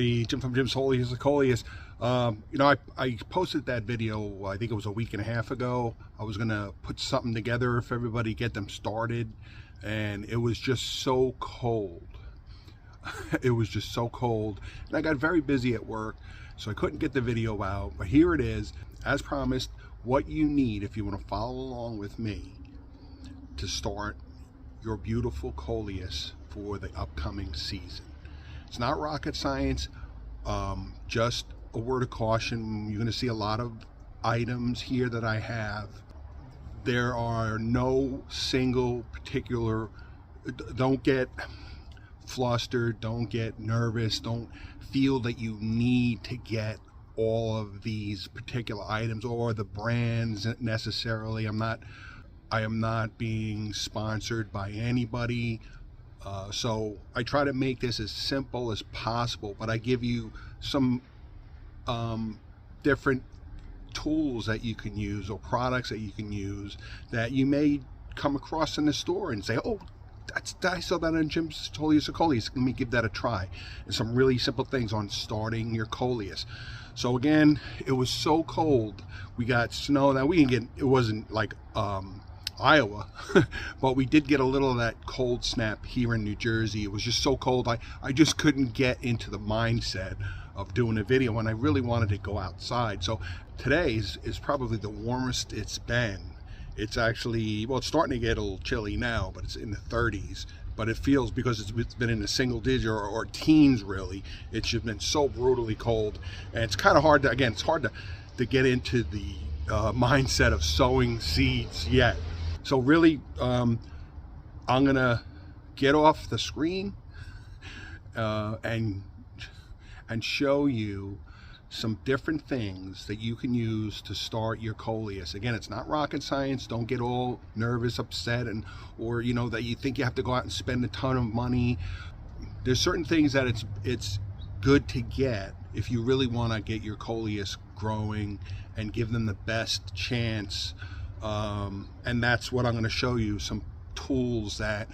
everybody. Jim from Jim's Coleus. I posted that video, I think it was a week and a half ago. I was gonna put something together for everybody, get them started, and it was just so cold. It was just so cold, and I got very busy at work, so I couldn't get the video out. But here it is, as promised, what you need if you want to follow along with me to start your beautiful Coleus for the upcoming season. It's not rocket science, just a word of caution. You're going to see a lot of items here that I have. There are no single particular, don't get flustered, don't get nervous, don't feel that you need to get all of these particular items or the brands necessarily. I am not being sponsored by anybody, so I try to make this as simple as possible, but I give you some different tools that you can use or products that you can use that you may come across in the store and say, oh, I saw that on Jim's Coleus. Let me give that a try. And some really simple things on starting your Coleus. So again, it was so cold. We got snow. Now we didn't get, it wasn't like Iowa, but we did get a little of that cold snap here in New Jersey. It was just so cold. I just couldn't get into the mindset of doing a video, and I really wanted to go outside. So today is probably the warmest it's been. It's actually, well, it's starting to get a little chilly now, but it's in the 30s. But it feels, because it's been in the single digit or teens really, it's just been so brutally cold. And it's kind of hard to, again, it's hard to get into the mindset of sowing seeds yet. So really, I'm gonna get off the screen and show you some different things that you can use to start your Coleus. Again, it's not rocket science. Don't get all nervous, upset, or you know that you think you have to go out and spend a ton of money. There's certain things that it's good to get if you really want to get your Coleus growing and give them the best chance. And that's what I'm going to show you, some tools that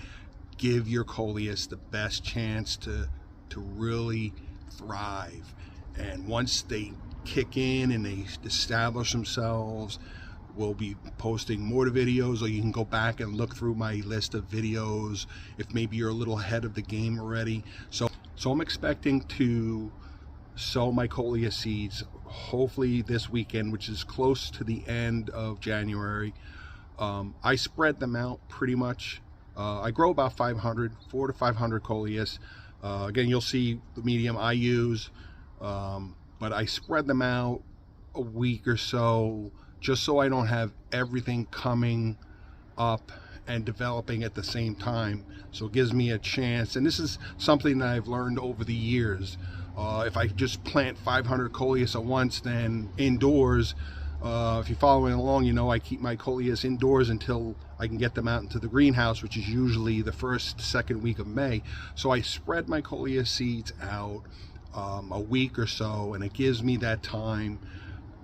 give your Coleus the best chance to really thrive. And once they kick in and they establish themselves, we'll be posting more videos, or you can go back and look through my list of videos if maybe you're a little ahead of the game already. So I'm expecting to sow my Coleus seeds hopefully this weekend, which is close to the end of January. I spread them out pretty much. I grow about 400 to 500 Coleus. Again, you'll see the medium I use, but I spread them out a week or so, just so I don't have everything coming up and developing at the same time. So it gives me a chance, and this is something that I've learned over the years. If I just plant 500 Coleus at once, then indoors, if you're following along, you know I keep my Coleus indoors until I can get them out into the greenhouse, which is usually the second week of May. So I spread my Coleus seeds out a week or so, and it gives me that time.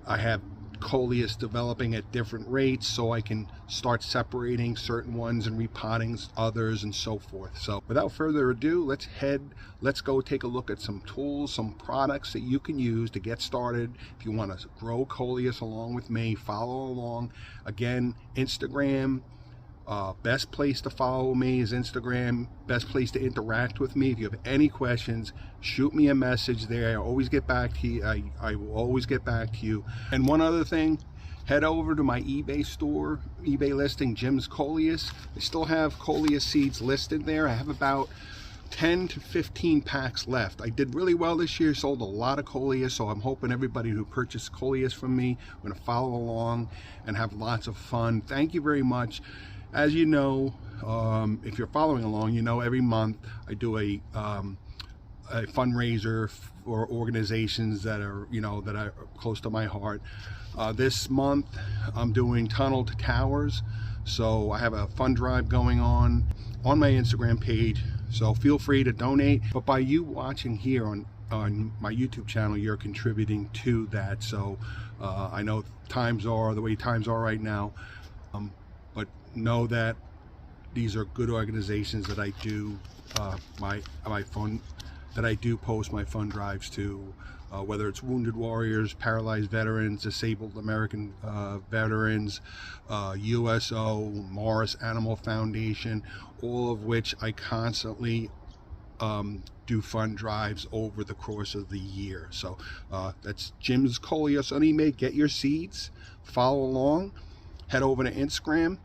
I have Coleus developing at different rates, so I can start separating certain ones and repotting others and so forth. So without further ado, let's go take a look at some tools, some products that you can use to get started if you want to grow Coleus along with me. Follow along. Again, Instagram, best place to follow me is Instagram. Best place to interact with me. If you have any questions, shoot me a message there. I always get back to you. I will always get back to you. And one other thing, head over to my eBay store, eBay listing, Jim's Coleus. I still have Coleus seeds listed there. I have about 10 to 15 packs left. I did really well this year, sold a lot of Coleus, so I'm hoping everybody who purchased Coleus from me, I'm going to follow along and have lots of fun. Thank you very much. As you know, if you're following along, you know every month I do a fundraiser for organizations that are, that are close to my heart. This month I'm doing Tunnel to Towers, so I have a fund drive going on my Instagram page, so feel free to donate. But by you watching here on my YouTube channel, you're contributing to that. So I know times are the way times are right now, but know that these are good organizations that I do my that I do post my fund drives to, whether it's wounded warriors, paralyzed veterans, disabled American veterans, USO, Morris Animal Foundation, all of which I constantly do fund drives over the course of the year. So that's Jim's Coleus Unimate. Get your seeds, follow along, head over to Instagram.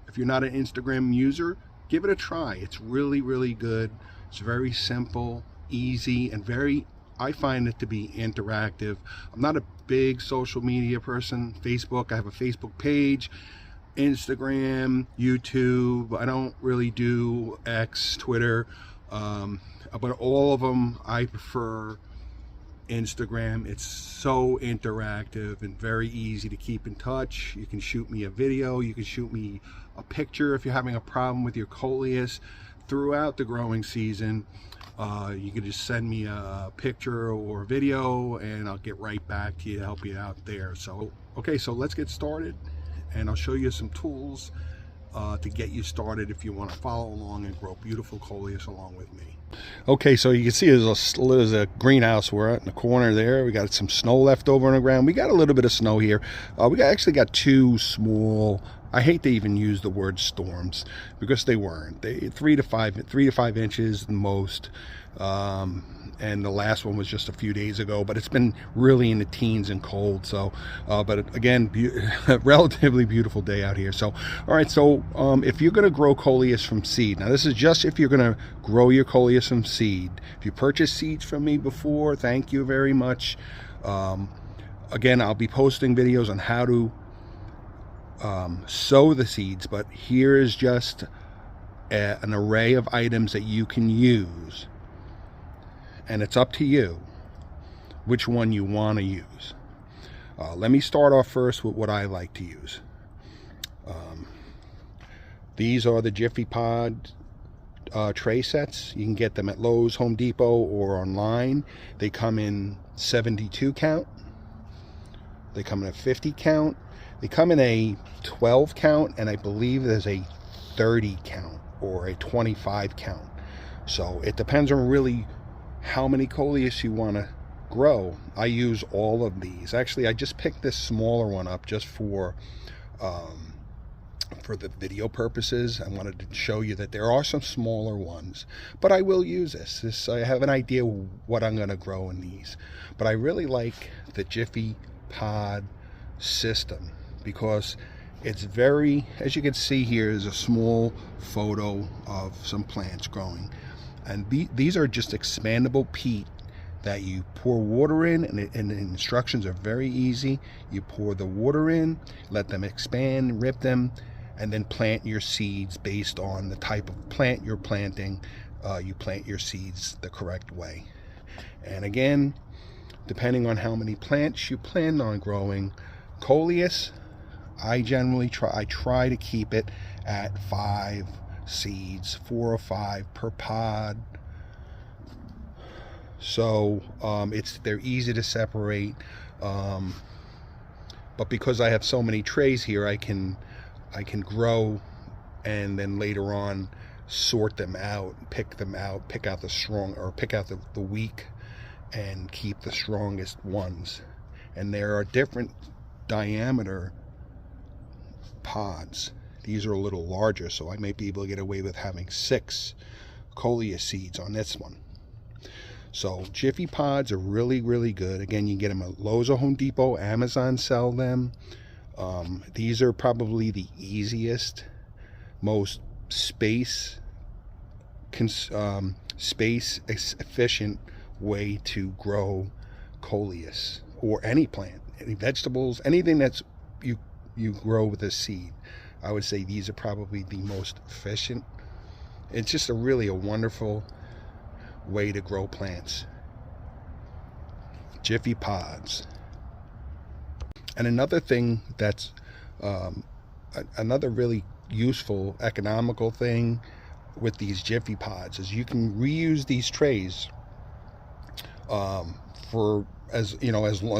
If you're not an Instagram user, give it a try. It's really, really good. It's very simple, easy, and I find it to be interactive. I'm not a big social media person. Facebook, I have a Facebook page, Instagram, YouTube. I don't really do X, Twitter, but all of them I prefer Instagram. It's so interactive and very easy to keep in touch. You can shoot me a video, you can shoot me a picture if you're having a problem with your coleus throughout the growing season. You can just send me a picture or a video and I'll get right back to you to help you out there. So okay, so let's get started and I'll show you some tools to get you started if you want to follow along and grow beautiful coleus along with me. Okay, so you can see there's a greenhouse. We're out in the corner there. We got some snow left over on the ground. We got a little bit of snow here. We actually got two small, I hate to even use the word storms because they weren't. They 3 to 5 inches the most. And the last one was just a few days ago, but it's been really in the teens and cold. So but again, relatively beautiful day out here. So all right, so if you're going to grow coleus from seed, now this is just if you're going to grow your coleus from seed. If you purchased seeds from me before, thank you very much. Again, I'll be posting videos on how to sow the seeds, but here is just an array of items that you can use, and it's up to you which one you want to use. Let me start off first with what I like to use. These are the Jiffy Pod tray sets. You can get them at Lowe's, Home Depot, or online. They come in 72 count. They come in a 50 count. They come in a 12 count, and I believe there's a 30 count or a 25 count. So it depends on really how many coleus you want to grow. I use all of these. Actually, I just picked this smaller one up just for the video purposes. I wanted to show you that there are some smaller ones, but I will use this. I have an idea what I'm going to grow in these, but I really like the Jiffy Pod system because it's very, as you can see here is a small photo of some plants growing, and these are just expandable peat that you pour water in, and the instructions are very easy. You pour the water in, let them expand, rip them, and then plant your seeds based on the type of plant you're planting. You plant your seeds the correct way. And again, depending on how many plants you plan on growing coleus, I try to keep it at 5 seeds, 4 or 5 per pod. So they're easy to separate, but because I have so many trays here, I can grow and then later on sort them out, pick out the strong, or pick out the weak and keep the strongest ones. And there are different diameter pods. These are a little larger, so I might be able to get away with having 6 coleus seeds on this one. So Jiffy Pods are really, really good. Again, you can get them at Lowe's or Home Depot. Amazon sell them. These are probably the easiest, most space efficient way to grow coleus, or any plant, any vegetables, anything that's you grow with a seed. I would say these are probably the most efficient. It's just really a wonderful way to grow plants. Jiffy Pods. And another thing that's another really useful, economical thing with these Jiffy Pods is you can reuse these trays for as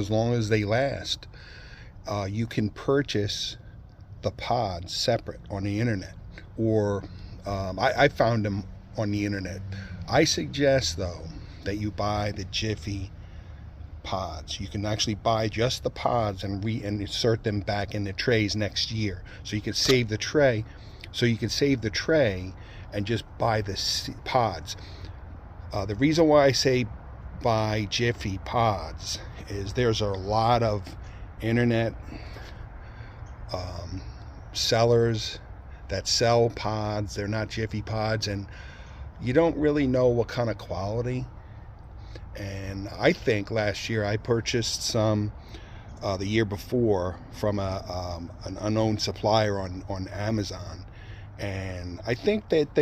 long as they last. You can purchase the pods separate on the internet, or I found them on the internet. I suggest though that you buy the Jiffy pods. You can actually buy just the pods and insert them back in the trays next year. So you can save the tray. And just buy the pods. The reason why I say buy Jiffy pods is there's a lot of internet sellers that sell pods. They're not Jiffy pods, and you don't really know what kind of quality. And I think last year I purchased some the year before from an unknown supplier on Amazon, and I think that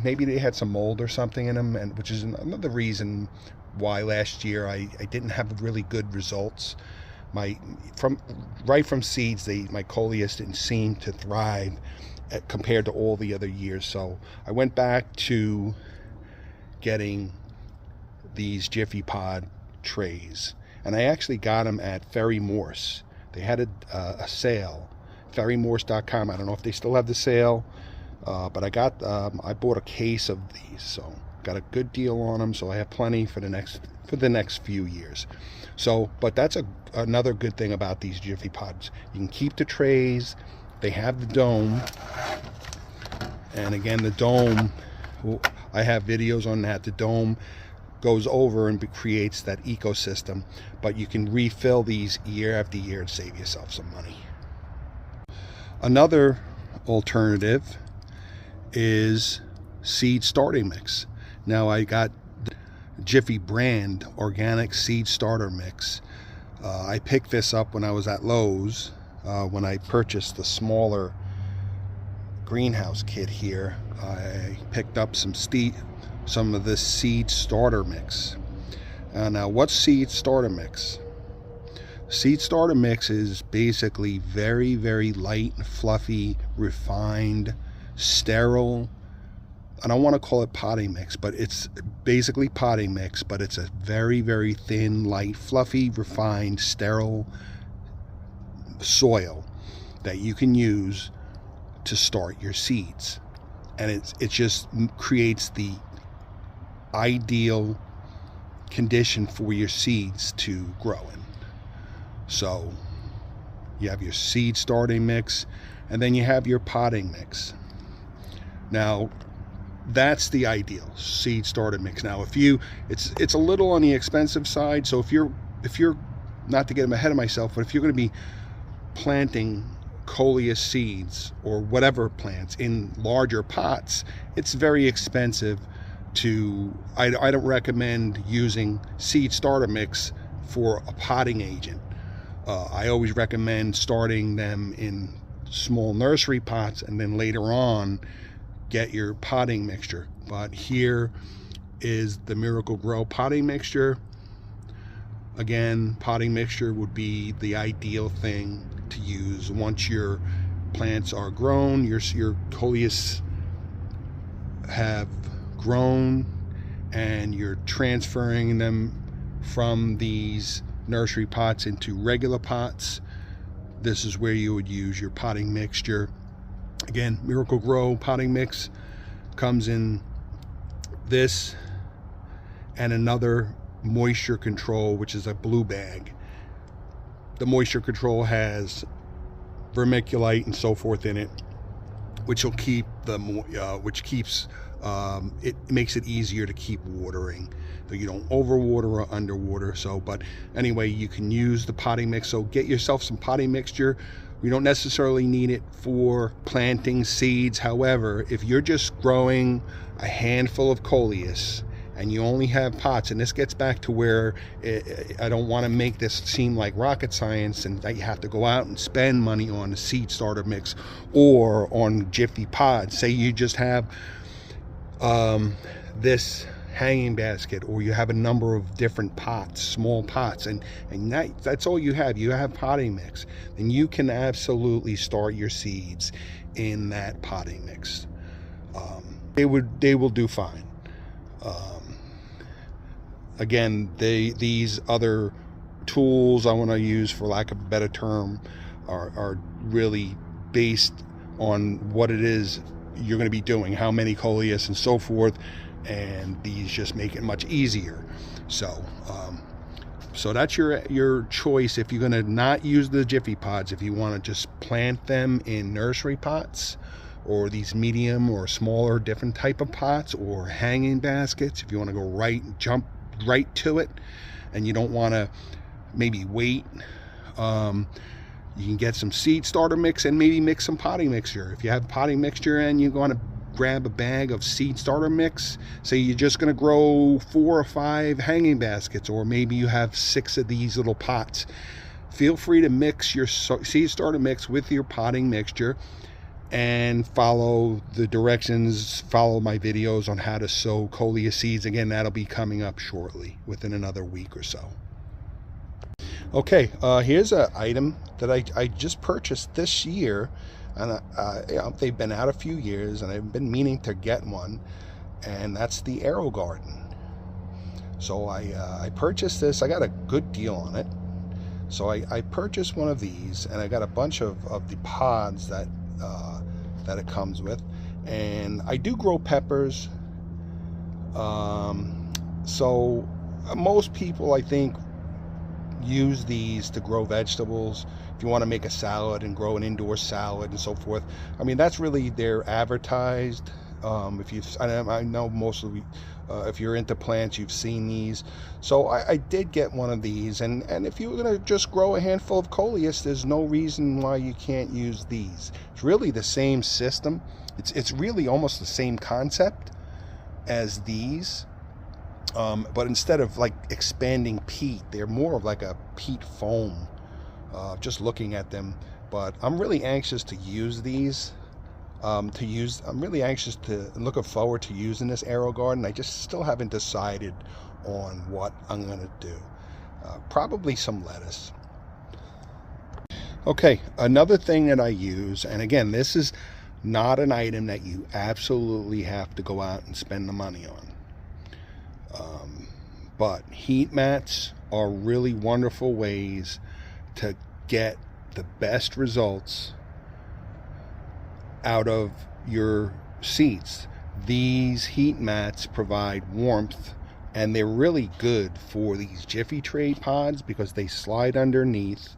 maybe they had some mold or something in them, and which is another reason why last year I didn't have really good results. Right from seeds, my Coleus didn't seem to thrive compared to all the other years. So I went back to getting these Jiffy pod trays, and I actually got them at Ferry Morse. They had a sale, ferrymorse.com. I don't know if they still have the sale, but I bought a case of these, so got a good deal on them. So I have plenty for the next few years. So, but that's another good thing about these Jiffy pods. You can keep the trays. They have the dome, and again, the dome, I have videos on that. The dome goes over and creates that ecosystem, but you can refill these year after year and save yourself some money. Another alternative is seed starting mix. Now I got the Jiffy brand organic seed starter mix. I picked this up when I was at Lowe's when I purchased the smaller greenhouse kit here. I picked up some of this seed starter mix. Now, what's seed starter mix? Seed starter mix is basically very, very light, fluffy, refined, sterile. I don't want to call it potting mix, but it's basically potting mix, but it's a very, very thin, light, fluffy, refined, sterile soil that you can use to start your seeds. And it just creates the ideal condition for your seeds to grow in. So you have your seed starting mix, and then you have your potting mix. Now that's the ideal seed starter mix. Now it's a little on the expensive side, so if you're not to get ahead of myself, but if you're going to be planting Coleus seeds or whatever plants in larger pots, it's very expensive I don't recommend using seed starter mix for a potting agent. I always recommend starting them in small nursery pots and then later on get your potting mixture. But here is the Miracle Grow potting mixture. Again, potting mixture would be the ideal thing to use once your plants are grown, your Coleus have grown, and you're transferring them from these nursery pots into regular pots. This is where you would use your potting mixture. Again, Miracle Grow potting mix comes in this and another moisture control, which is a blue bag. The moisture control has vermiculite and so forth in it, which will keep it makes it easier to keep watering, so you don't overwater or underwater. So, but anyway, you can use the potting mix. So get yourself some potting mixture. We don't necessarily need it for planting seeds. However, if you're just growing a handful of Coleus and you only have pots, and this gets back to where I don't want to make this seem like rocket science and that you have to go out and spend money on a seed starter mix or on Jiffy pods. Say you just have this hanging basket, or you have a number of different pots, small pots, and that's all you have potting mix, then you can absolutely start your seeds in that potting mix. They will do fine. Again, these other tools I want to use, for lack of a better term, are really based on what it is you're going to be doing, how many Coleus and so forth, and these just make it much easier. So so that's your choice if you're going to not use the Jiffy pods. If you want to just plant them in nursery pots, or these medium or smaller different type of pots, or hanging baskets, if you want to go jump right to it and you don't want to maybe wait, you can get some seed starter mix and maybe mix some potting mixture. If you have potting mixture and you want to grab a bag of seed starter mix, say you're just going to grow 4 or 5 hanging baskets, or maybe you have 6 of these little pots, feel free to mix your seed starter mix with your potting mixture and follow the directions, follow my videos on how to sow coleus seeds. Again, that'll be coming up shortly within another week or so. Okay, here's an item that I just purchased this year, and they've been out a few years, and I've been meaning to get one, and that's the Arrow Garden. So I purchased this. I got a good deal on it. So I purchased one of these, and I got a bunch of the pods that it comes with, and I do grow peppers. So most people, I think, use these to grow vegetables. If you want to make a salad and grow an indoor salad and so forth, I mean, that's really they're advertised. I know most of you, if you're into plants, you've seen these. So I did get one of these, and if you're going to just grow a handful of coleus, there's no reason why you can't use these. It's really the same system. It's really almost the same concept as these. But instead of like expanding peat, they're more of like a peat foam, just looking at them. But I'm really anxious to use these, I'm really anxious to, looking forward to using this Arrow Garden. I just still haven't decided on what I'm going to do. Probably some lettuce. Okay, another thing that I use, and again, this is not an item that you absolutely have to go out and spend the money on. But heat mats are really wonderful ways to get the best results out of your seeds. These heat mats provide warmth, and they're really good for these Jiffy tray pods because they slide underneath.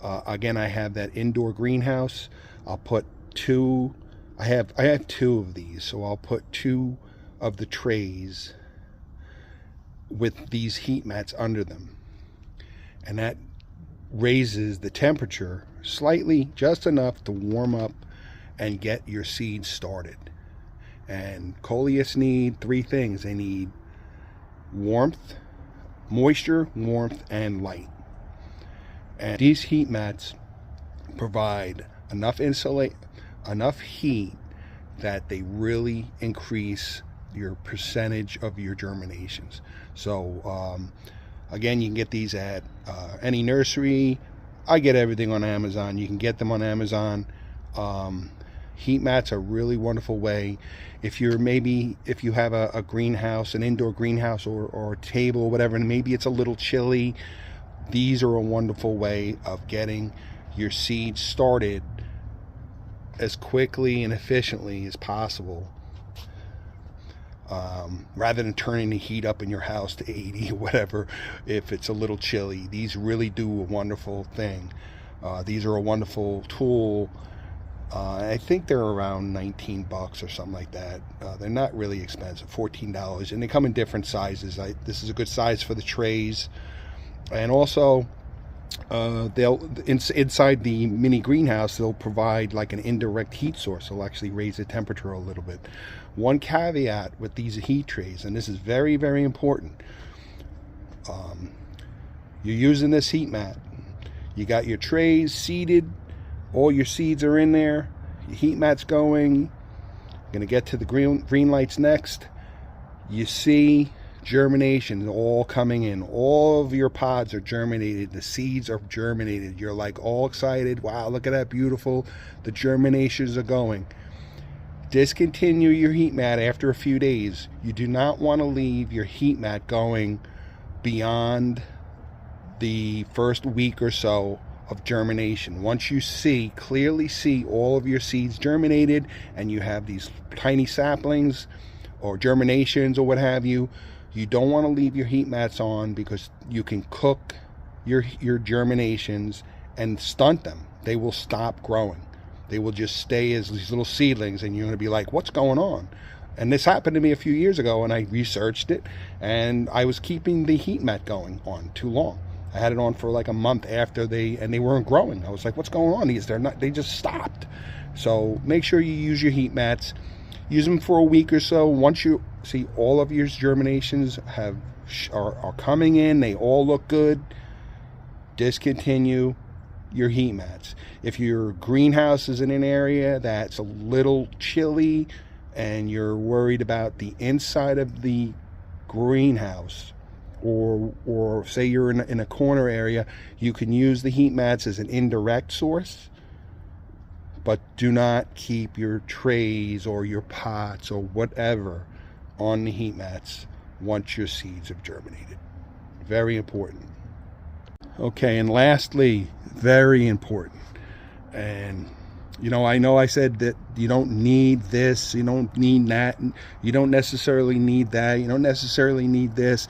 Again, I have that indoor greenhouse. I'll put 2. I have 2 of these, so I'll put 2 of the trays with these heat mats under them, and that raises the temperature slightly, just enough to warm up and get your seeds started. And coleus need 3 things. They need warmth, moisture, warmth, and light. And these heat mats provide enough heat that they really increase your percentage of your germinations. So again, you can get these at any nursery. I get everything on Amazon. You can get them on Amazon. Heat mats are a really wonderful way. If you have a greenhouse, an indoor greenhouse, or a table, whatever, and maybe it's a little chilly, these are a wonderful way of getting your seeds started as quickly and efficiently as possible, rather than turning the heat up in your house to 80 or whatever if it's a little chilly. These really do a wonderful thing. These are a wonderful tool. I think they're around $19 or something like that. They're not really expensive, $14, and they come in different sizes. This is a good size for the trays. And also, inside the mini greenhouse, they'll provide like an indirect heat source. They'll actually raise the temperature a little bit. One caveat with these heat trays, and this is very, very important. You're using this heat mat. You got your trays seated. All your seeds are in there. Your heat mat's going. Going to get to the green lights next. You see germination all coming in. All of your pods are germinated. The seeds are germinated. You're like all excited. Wow, look at that, beautiful. The germinations are going. Discontinue your heat mat after a few days. You do not want to leave your heat mat going beyond the first week or so of germination. Once you clearly see all of your seeds germinated, and you have these tiny saplings or germinations or what have you, you don't want to leave your heat mats on, because you can cook your germinations and stunt them. They will stop growing. They will just stay as these little seedlings, and you're going to be like, what's going on? And this happened to me a few years ago, and I researched it, and I was keeping the heat mat going on too long. I had it on for like a month after they weren't growing. I was like, what's going on? They just stopped. So make sure you use your heat mats. Use them for a week or so. Once you see all of your germinations are coming in, they all look good, discontinue your heat mats. If your greenhouse is in an area that's a little chilly and you're worried about the inside of the greenhouse, or say you're in a corner area, you can use the heat mats as an indirect source, but do not keep your trays or your pots or whatever on the heat mats once your seeds have germinated. Very important. Okay, and lastly, very important, and I know I said that you don't need this, you don't need that, you don't necessarily need that, you don't necessarily need this.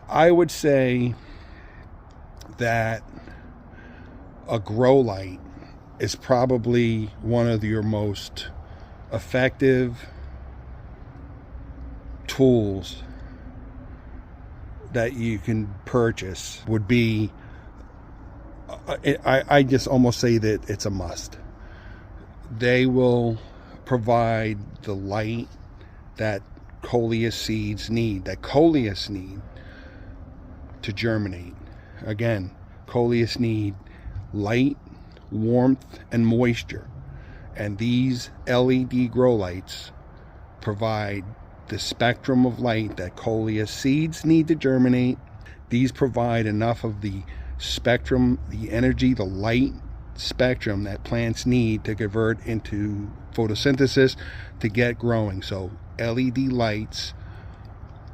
I would say that a grow light is probably one of your most effective tools that you can purchase. Would be, I just almost say that it's a must. They will provide the light that coleus seeds need, that coleus need to germinate. Again, coleus need light, warmth, and moisture, and these LED grow lights provide the spectrum of light that coleus seeds need to germinate. These provide enough of the spectrum, the energy, the light spectrum that plants need to convert into photosynthesis to get growing. So LED lights,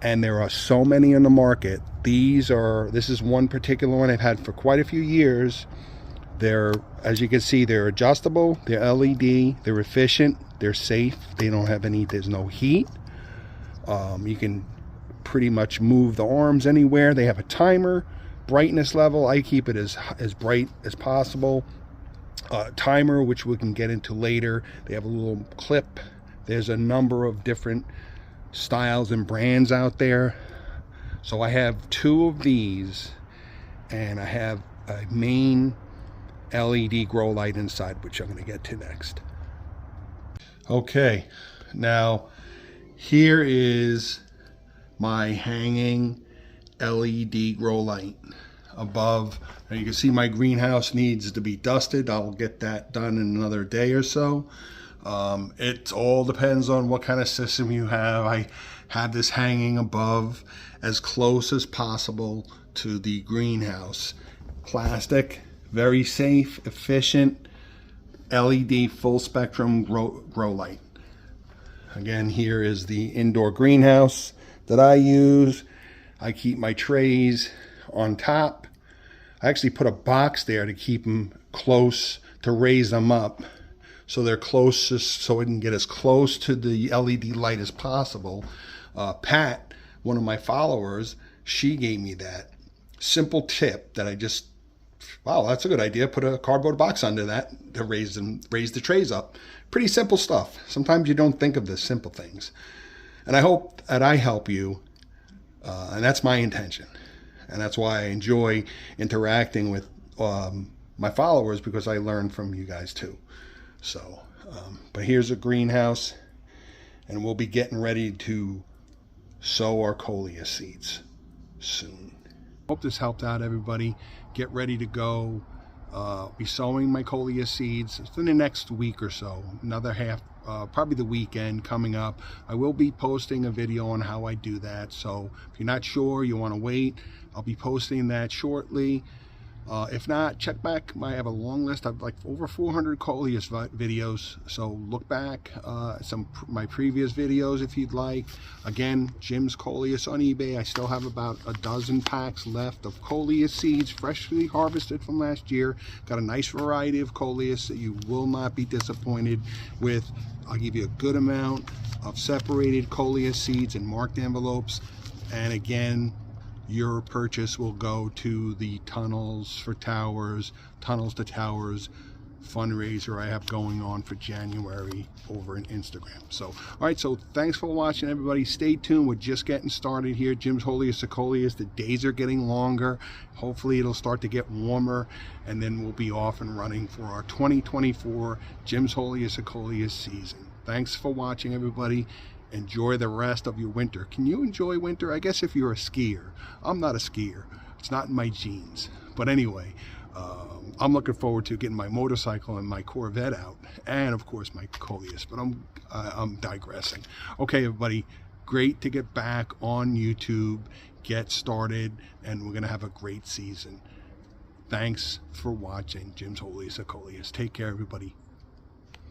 and there are so many on the market. This is one particular one I've had for quite a few years. They're, as you can see, they're adjustable, they're LED, they're efficient, they're safe, there's no heat. You can pretty much move the arms anywhere. They have a timer, brightness level. I keep it as bright as possible. Timer, which we can get into later. They have a little clip. There's a number of different styles and brands out there. So I have 2 of these, and I have a main LED grow light inside, which I'm going to get to next. Okay, now here is my hanging LED grow light above. Now you can see my greenhouse needs to be dusted. I'll get that done in another day or so. It all depends on what kind of system you have. I have this hanging above as close as possible to the greenhouse. Plastic, very safe, efficient, LED full spectrum grow light. Again, here is the indoor greenhouse that I use. I keep my trays on top. I actually put a box there to keep them close, to raise them up so they're closest, so it can get as close to the LED light as possible. Pat, one of my followers, she gave me that simple tip that wow, that's a good idea. Put a cardboard box under that to raise the trays up. Pretty simple stuff. Sometimes you don't think of the simple things. And I hope that I help you, and that's my intention. And that's why I enjoy interacting with my followers, because I learn from you guys too. So, but here's a greenhouse, and we'll be getting ready to sow our coleus seeds soon. Hope this helped out, everybody. Get ready to go. Be sowing my coleus seeds in the next week or so. Another half, probably the weekend coming up. I will be posting a video on how I do that. So if you're not sure, you want to wait, I'll be posting that shortly. If not, check back. I have a long list. I've like over 400 Coleus videos, so look back my previous videos if you'd like. Again, Jim's Coleus on eBay. I still have about a dozen packs left of Coleus seeds, freshly harvested from last year. Got a nice variety of Coleus that you will not be disappointed with. I'll give you a good amount of separated Coleus seeds in marked envelopes, and again, your purchase will go to the Tunnels to Towers fundraiser I have going on for January over in Instagram. So, all right, so thanks for watching, everybody. Stay tuned. We're just getting started here. Jim's Holiest Coleus. The days are getting longer. Hopefully it'll start to get warmer, and then we'll be off and running for our 2024 Jim's Holiest Coleus season. Thanks for watching, everybody. Enjoy the rest of your winter. Can you enjoy winter? I guess if you're a skier. I'm not a skier. It's not in my genes. But anyway, I'm looking forward to getting my motorcycle and my Corvette out, and of course my Coleus. But I'm digressing. Okay, everybody, great to get back on YouTube, get started, and we're gonna have a great season. Thanks for watching Jim's Holiest Coleus. Take care, everybody.